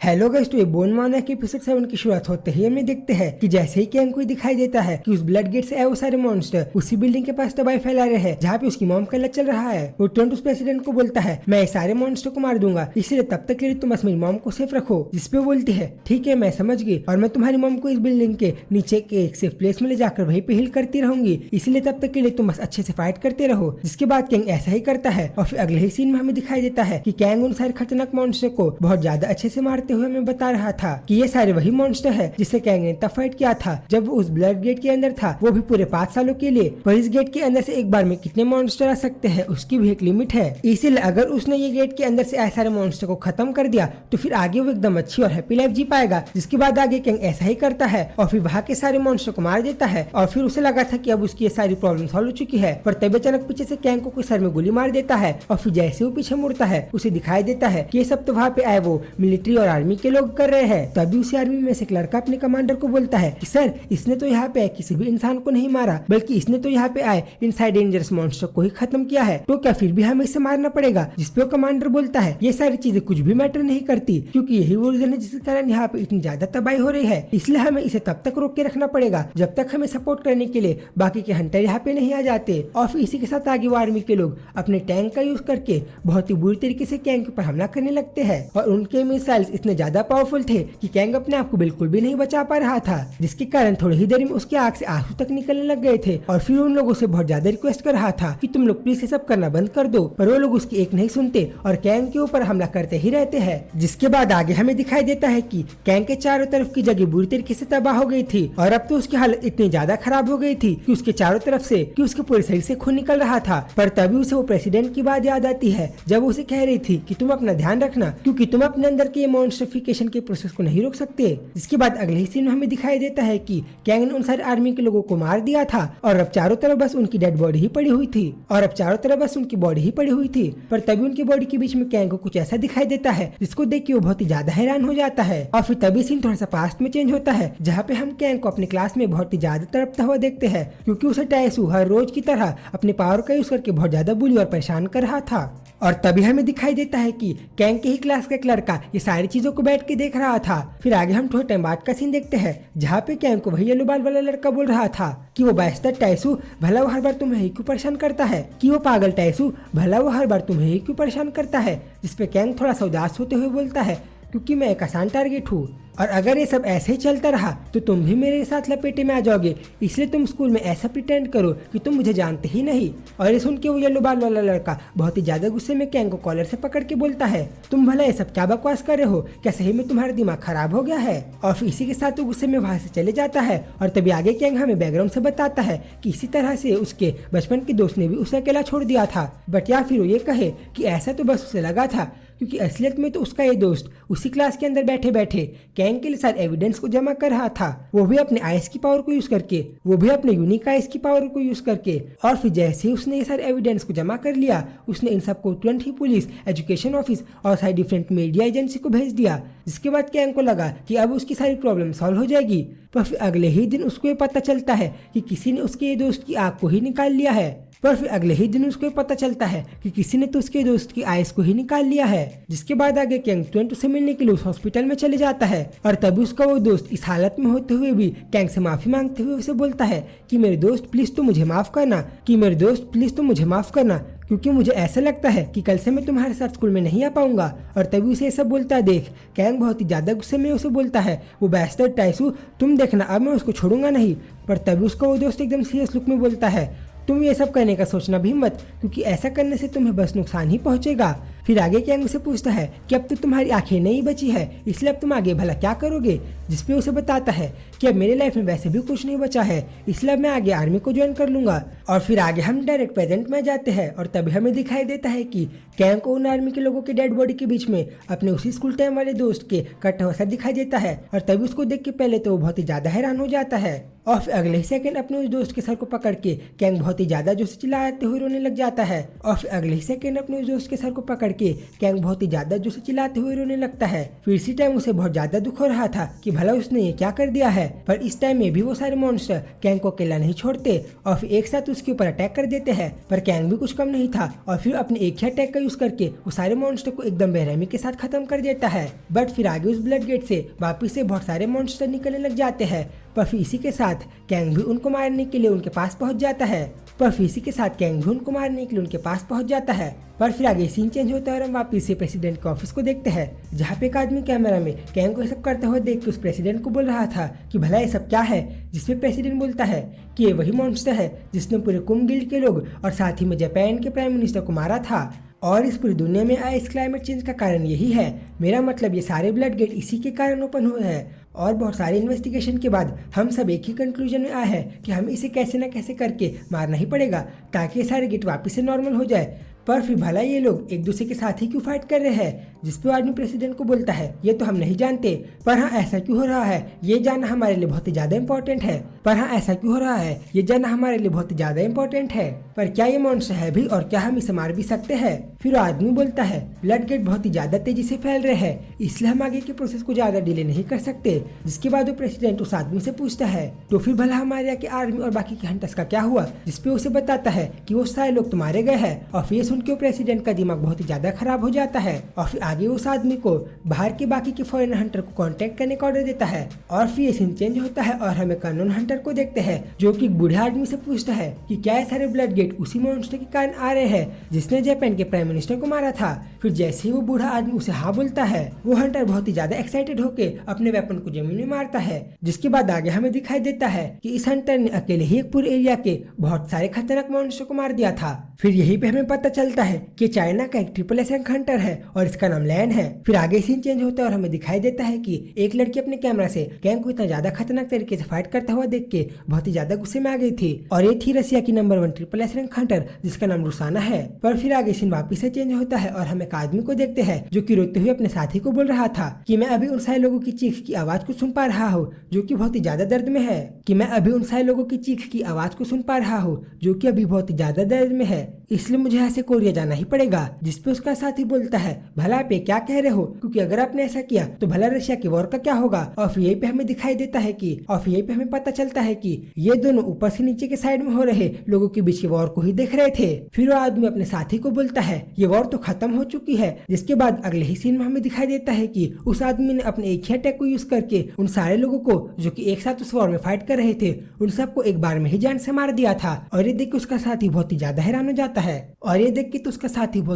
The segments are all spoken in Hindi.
हेलो गाइस, तो ये बोन माना के एपिसोड 7 की शुरुआत होते ही हमें देखते हैं कि जैसे ही कैंग को दिखाई देता है कि उस ब्लड गेट से आए वो सारे मॉन्स्टर उसी बिल्डिंग के पास तबाही फैला रहे हैं जहाँ पे उसकी मॉम का इलाज चल रहा है। वो तुरंत उस प्रेसिडेंट को बोलता है मैं सारे मॉन्स्टर को मार दूंगा, इसलिए तब तक के लिए तुम बस मेरी मॉम को सेफ रखो। जिसपे बोलती है ठीक है मैं समझ गई और मैं तुम्हारी मॉम को इस बिल्डिंग के नीचे के एक सेफ प्लेस में ले जाकर वहीं पे हिल करती रहूंगी, इसलिए तब तक के लिए तुम बस अच्छे से फाइट करते रहो। जिसके बाद कैंग ऐसा ही करता है और फिर अगले ही सीन में हमें दिखाई देता है कि कैंग उन सारे खतरनाक मॉन्स्टर को बहुत ज्यादा अच्छे से मारते हुए हमें बता रहा था कि ये सारे वही मॉन्स्टर है जिससे कैंग ने तब फाइट किया था जब वो उस ब्लड गेट के अंदर था, वो भी पूरे 5 सालों के लिए। पर इस गेट के अंदर से एक बार में कितने मॉन्स्टर आ सकते हैं उसकी भी एक लिमिट है, इसीलिए अगर उसने ये गेट के अंदर से ऐसे सारे मॉन्स्टर को खत्म कर दिया तो फिर आगे वो एकदम अच्छी और हैप्पी लाइफ जी पाएगा। जिसके बाद आगे कैंग ऐसा ही करता है और फिर वहाँ के सारे मॉन्स्टर को मार देता है और फिर उसे लगा था कि अब उसकी ये सारी प्रॉब्लम सॉल्व हो चुकी है। पर तभी अचानक पीछे से कैंग को कोई सर में गोली मार देता है और फिर जैसे वो पीछे मुड़ता है उसे दिखाई देता है कि ये सब तो वहाँ पे आए वो मिलिट्री और आर्मी के लोग कर रहे हैं। तभी उसी आर्मी में से एक लड़का अपने कमांडर को बोलता है कि सर इसने तो यहाँ पे किसी भी इंसान को नहीं मारा, बल्कि इसने तो यहाँ पे आए इनसाइड डेंजरस मॉन्स्टर को ही खत्म किया है, तो क्या फिर भी हमें इसे मारना पड़ेगा। जिसपे कमांडर बोलता है ये सारी चीजें कुछ भी मैटर नहीं करती, क्योंकि यही वो रीजन है जिसके कारण यहाँ पे इतनी ज्यादा तबाही हो रही है, इसलिए हमें इसे तब तक रोक के रखना पड़ेगा जब तक हमें सपोर्ट करने के लिए बाकी के हंटर यहाँ पे नहीं आ जाते। और फिर इसी के साथ आगे वो आर्मी के लोग अपने टैंक का यूज करके बहुत ही बुरी तरीके से कैंग पर हमला करने लगते हैं और उनके मिसाइल्स इतने ज्यादा पावरफुल थे कि कैंग अपने आप को बिल्कुल भी नहीं बचा पा रहा था, जिसके कारण थोड़ी ही देर में उसके आंख से आंसू तक निकलने लग गए थे। और फिर उन लोगों से बहुत ज्यादा रिक्वेस्ट कर रहा था कि तुम लोग प्लीज ये सब करना बंद कर दो, पर वो लोग उसकी एक नहीं सुनते और कैंग के ऊपर हमला करते ही रहते हैं। जिसके बाद आगे हमें दिखाई देता है कि कैंग के चारों तरफ की जगह बुरी तरीके से तबाह हो गई थी और अब तो उसकी हालत इतनी ज्यादा खराब हो गई थी कि उसके चारों तरफ से कि उसके पूरे शरीर से खून निकल रहा था। पर तभी उसे वो प्रेसिडेंट की बात याद आती है जब उसे कह रही थी कि तुम अपना ध्यान रखना क्योंकि तुम अपने अंदर के मॉन्स्टरिफिकेशन के प्रोसेस को नहीं रोक सकते। जिसके बाद अगले ही सीन में हमें दिखाई देता है कि कैंग ने उन सारे आर्मी के लोगों को मार दिया था और अब चारों तरफ बस उनकी डेड बॉडी ही पड़ी हुई थी पर तभी उनकी बॉडी के बीच में कैंग को कुछ ऐसा दिखाई देता है जिसको देख के वो बहुत ही ज्यादा हैरान हो जाता है। और फिर तभी सीन थोड़ा सा पास्ट में चेंज होता है जहाँ पे हम कैंग को अपने क्लास में बहुत ही ज्यादा तड़पता हुआ देखते हैं, क्योंकि उसे टाइसू हर रोज की तरह अपने पावर का यूज करके बहुत ज्यादा बुली और परेशान कर रहा था। और तभी हमें दिखाई देता है कि कैंग के ही क्लास का एक लड़का ये सारी चीजों को बैठ के देख रहा था। फिर आगे हम थोड़े टाइम बाद का सीन देखते हैं जहाँ पे कैंग को वही येलो बाल वाला लड़का बोल रहा था कि वो बैस्टर टाइसू भला वो हर बार तुम्हें ही क्यों परेशान करता है, कि वो पागल टाइसू भला वो हर बार तुम्हें ही क्यों परेशान करता है। जिसपे कैंग थोड़ा सा उदास होते हुए बोलता है क्योंकि मैं एक आसान टारगेट हूँ और अगर ये सब ऐसे ही चलता रहा तो तुम भी मेरे साथ लपेटे में आ जाओगे, इसलिए तुम स्कूल में ऐसा प्रिटेंड करो कि तुम मुझे जानते ही नहीं। और ये सुन के वो येलो बाल वाला लड़का बहुत ही ज्यादा गुस्से में कैंग को कॉलर से पकड़ के बोलता है तुम भला ये सब क्या बकवास कर रहे हो, क्या सही में तुम्हारा दिमाग खराब हो गया है। और फिर इसी के साथ वो गुस्से में वहाँ से चले जाता है। और तभी आगे कैंग हमें बैकग्राउंड से बताता है कि इसी तरह से उसके बचपन के दोस्त ने भी उसे अकेला छोड़ दिया था, बट या फिर वो ये कहे कि ऐसा तो बस उसे लगा था, क्योंकि असलियत में तो उसका ये दोस्त उसी क्लास के अंदर बैठे बैठे कैंग के लिए सारे एविडेंस को जमा कर रहा था, वो भी अपने आइस की पावर को यूज करके, वो भी अपने यूनिक आइस की पावर को यूज करके। और फिर जैसे ही उसने ये सारे एविडेंस को जमा कर लिया उसने इन सबको तुरंत ही पुलिस, एजुकेशन ऑफिस और सारी डिफरेंट मीडिया एजेंसी को भेज दिया। जिसके बाद कैंग को लगा कि अब उसकी सारी प्रॉब्लम सॉल्व हो जाएगी। पर फिर अगले ही दिन उसको ये पता चलता है कि किसी ने उसके ये दोस्त की आँख को ही निकाल लिया है। पर फिर अगले ही दिन उसको पता चलता है कि किसी ने तो उसके दोस्त की आइस को ही निकाल लिया है। जिसके बाद आगे कैंग तुरंत उसे मिलने के लिए उस हॉस्पिटल में चले जाता है और तभी उसका वो दोस्त इस हालत में होते हुए भी कैंग से माफी मांगते हुए उसे बोलता है कि मेरे दोस्त प्लीज तुम मुझे माफ करना, क्योंकि मुझे ऐसा लगता है कि कल से मैं तुम्हारे साथ स्कूल में नहीं आ पाऊंगा। और तभी उसे ऐसा बोलता है देख कैंग बहुत ही ज्यादा गुस्से में उसे बोलता है वो बैस्टर टाइसू तुम देखना अब मैं उसको छोड़ूंगा नहीं। पर तभी उसका वो दोस्त एकदम सीरियस लुक में बोलता है तुम ये सब करने का सोचना भी मत, क्योंकि ऐसा करने से तुम्हें बस नुकसान ही पहुंचेगा। फिर आगे कैंग उसे पूछता है कि अब तो तुम्हारी आंखें नहीं बची है, इसलिए अब तुम आगे भला क्या करोगे। जिसपे उसे बताता है कि अब मेरे लाइफ में वैसे भी कुछ नहीं बचा है, इसलिए अब मैं आगे आर्मी को ज्वाइन कर लूंगा। और फिर आगे हम डायरेक्ट प्रेजेंट में जाते हैं और तभी हमें दिखाई देता है कि कैंग को उन आर्मी के लोगों के डेड बॉडी के बीच में अपने उसी स्कूल टाइम वाले दोस्त के कटा हुआ सर दिखाई देता है। और तभी उसको देख के पहले तो वो बहुत ही ज्यादा हैरान हो जाता है और फिर अगले ही सेकंड अपने उस दोस्त के सर को पकड़ के कैंग बहुत ही ज्यादा जोर से चिल्लाते हुए रोने लग जाता है। और फिर अगले ही सेकंड अपने उस दोस्त के सर को पकड़ करके कैंग बहुत ही ज्यादा जोर से चिल्लाते हुए रोने लगता है। फिर इसी टाइम उसे बहुत ज्यादा दुख हो रहा था कि भला उसने ये क्या कर दिया है, पर इस टाइम में भी वो सारे मॉन्स्टर कैंग को अकेला नहीं छोड़ते और फिर एक साथ उसके ऊपर अटैक कर देते हैं। पर कैंग भी कुछ कम नहीं था और फिर अपने एक ही अटैक का यूज करके वो सारे मॉन्स्टर को एकदम बेरहमी के साथ खत्म कर देता है। बट फिर आगे उस ब्लड गेट से वापिस से बहुत सारे मॉन्स्टर निकलने लग जाते हैं। पर फिर इसी के साथ कैंग भी उनको मारने के लिए उनके पास पहुंच जाता है। पर फिर आगे सीन चेंज होता है और हम वापिस से प्रेसिडेंट के ऑफिस को देखते हैं, जहाँ पे एक आदमी कैमरा में कैंग को ये सब करते हुए देख के उस प्रेसिडेंट को बोल रहा था कि भला ये सब क्या है। जिसपे प्रेसिडेंट बोलता है कि ये वही मॉन्स्टर है जिसने पूरे कुम गिल्ड के लोग और साथ ही में जापान के प्राइम मिनिस्टर को मारा था और इस पूरी दुनिया में आए इस क्लाइमेट चेंज का कारण यही है। मेरा मतलब ये सारे ब्लड गेट इसी के कारण ओपन हुए हैं और बहुत सारे इन्वेस्टिगेशन के बाद हम सब एक ही कंक्लूजन में आए हैं कि हमें इसे कैसे न कैसे करके मारना ही पड़ेगा ताकि ये सारे गेट वापस से नॉर्मल हो जाए। पर फिर भला ये लोग एक दूसरे के साथ ही क्यों फाइट कर रहे हैं। जिसपे आदमी प्रेसिडेंट को बोलता है ये तो हम नहीं जानते, पर हाँ ऐसा क्यों हो रहा है ये जानना हमारे लिए बहुत ही ज्यादा इम्पोर्टेंट है। पर क्या ये मॉन्स्टर है भी और क्या हम इसे मार भी सकते हैं। फिर आदमी बोलता है ब्लड गेट बहुत ही ज्यादा तेजी से फैल रहे हैं, इसलिए हम आगे के प्रोसेस को ज्यादा डिले नहीं कर सकते। जिसके बाद वो प्रेसिडेंट उस आदमी से पूछता है तो फिर भला हमारे यहाँ के आर्मी और बाकी के हंटर्स का क्या हुआ। जिसपे उसे बताता है कि वो सारे लोग तो मारे गए हैं और फिर सुन के प्रेसिडेंट का दिमाग बहुत ही ज्यादा खराब हो जाता है और फिर आगे उस आदमी को बाहर के बाकी के फॉरेन हंटर को कांटेक्ट करने का ऑर्डर देता है। और फिर ये सीन चेंज होता है और हमें कानून हंटर को देखते हैं जो कि बूढ़े आदमी से पूछता है कि क्या ये सारे ब्लड गेट उसी मॉन्स्टर के कारण आ रहे हैं जिसने जापान के प्राइम मिनिस्टर को मारा था। फिर जैसे ही वो बूढ़ा आदमी उसे हाँ बोलता है वो हंटर बहुत ही ज्यादा एक्साइटेड होके अपने वेपन को जमीन में मारता है। जिसके बाद आगे हमें दिखाई देता है कि इस हंटर ने अकेले ही एक पूरे एरिया के बहुत सारे खतरनाक मॉन्स्टर को मार दिया था। फिर यही पे हमें पता चलता है कि चाइना का एक ट्रिपल एस रैंक हंटर है और इसका नाम लैन है। फिर आगे सीन चेंज होता है और हमें दिखाई देता है कि एक लड़की अपने कैमरा से कैंग को इतना ज्यादा खतरनाक तरीके से फाइट करता हुआ देख के बहुत ही ज्यादा गुस्से में आ गई थी और ये थी रसिया की number 1 triple S rank Hunter जिसका नाम रुसाना है। पर फिर आगे सीन वापिस से चेंज होता है और हम एक आदमी को देखते हैं जो कि रोते हुए अपने साथी को बोल रहा था कि मैं अभी उन सारे लोगों की चीख की आवाज को सुन पा रहा हूँ जो कि बहुत ही ज्यादा दर्द में है इसलिए मुझे यहाँ से कोरिया जाना ही पड़ेगा। जिसपे उसका साथी बोलता है भला आप ये क्या कह रहे हो, क्योंकि अगर आपने ऐसा किया तो भला रशिया की वॉर का क्या होगा। और फिर यही पे हमें दिखाई देता है कि हमें पता चलता है कि ये दोनों ऊपर से नीचे के साइड में हो रहे लोगों के बीच की वॉर को ही देख रहे थे। फिर वो आदमी अपने साथी को बोलता है ये वॉर तो खत्म हो चुकी है। जिसके बाद अगले ही सीन में हमें दिखाई देता है कि उस आदमी ने अपने एक ही अटैक को यूज करके उन सारे लोगों को जो कि एक साथ उस वॉर में फाइट कर रहे थे उन सबको एक बार में ही जान से मार दिया था। और ये देख के उसका साथी बहुत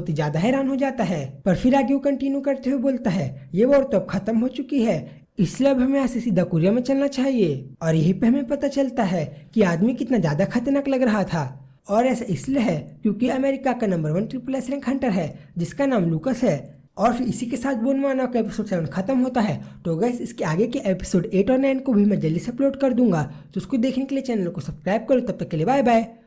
ही ज्यादा हैरान हो जाता है पर फिर आगे वो कंटिन्यू करते हुए बोलता है ये वॉर तो अब खत्म हो चुकी है, इसलिए अब हमें यहाँ से सीधा कोरिया में चलना चाहिए। और यही पे हमें पता चलता है कि आदमी कितना ज्यादा खतरनाक लग रहा था और ऐसा इसलिए है क्योंकि अमेरिका का number 1 triple S rank Hunter है जिसका नाम लूकस है। और फिर इसी के साथ बोन माना का एपिसोड 7 खत्म होता है। तो गाइस इसके आगे के एपिसोड 8 और 9 को भी मैं जल्दी से अपलोड कर दूंगा, तो उसको देखने के लिए चैनल को सब्सक्राइब करो। तब तक के लिए बाय बाय।